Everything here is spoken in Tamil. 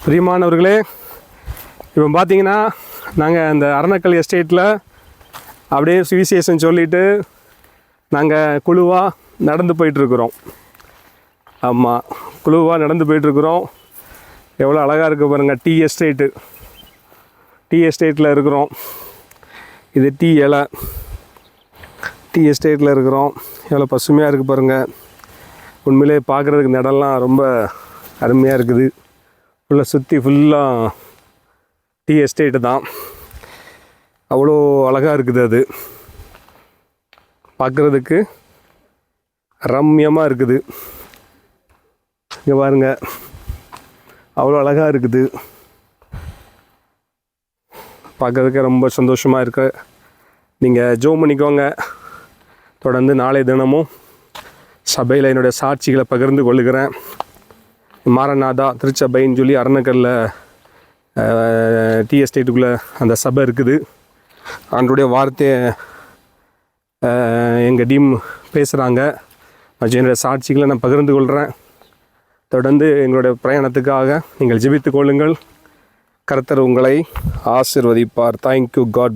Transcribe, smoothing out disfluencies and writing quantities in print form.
பிரியமானவர்களே, இப்போ பார்த்தீங்கன்னா நாங்கள் அந்த அரணக்கல் எஸ்டேட்டில் அப்படியே சுவிசேஷம் சொல்லிவிட்டு நாங்கள் குழுவாக நடந்து போயிட்டுருக்குறோம். ஆமாம், குழுவாக நடந்து போயிட்டுருக்குறோம். எவ்வளோ அழகாக இருக்குது பாருங்கள். டீ எஸ்டேட்டில் இருக்கிறோம். இது டீ இலை. டீ எஸ்டேட்டில் இருக்கிறோம். எவ்வளோ பசுமையாக இருக்குது பாருங்கள். உண்மையிலே பார்க்குறதுக்கு இந்த இடம்லாம் ரொம்ப அருமையாக இருக்குது. ஃபுல்லாக சுற்றி ஃபுல்லாக டீ எஸ்டேட்டு தான். அவ்வளோ அழகாக இருக்குது. அது பார்க்குறதுக்கு ரம்யமாக இருக்குது. இங்கே பாருங்க, அவ்வளோ அழகாக இருக்குது. பார்க்குறதுக்கு ரொம்ப சந்தோஷமாக இருக்கு. நீங்கள் ஜெபம் பண்ணிக்கோங்க. தொடர்ந்து நாளை தினமும் சபையில் என்னுடைய சாட்சிகளை பகிர்ந்து கொள்ளுகிறேன். மாரநாதா திருச்சபைன்னு சொல்லி அரணக்கல்ல டீ எஸ்டேட்டுக்குள்ளே அந்த சபை இருக்குது. ஆண்டோடைய வார்த்தையை எங்கள் டீம் பேசுகிறாங்க. என்னுடைய சாட்சிகளை நான் பகிர்ந்து கொள்கிறேன். தொடர்ந்து எங்களுடைய பிரயாணத்துக்காக நீங்கள் ஜெபித்து கொள்ளுங்கள். கர்த்தர் உங்களை ஆசீர்வதிப்பார். தேங்க்யூ. காட்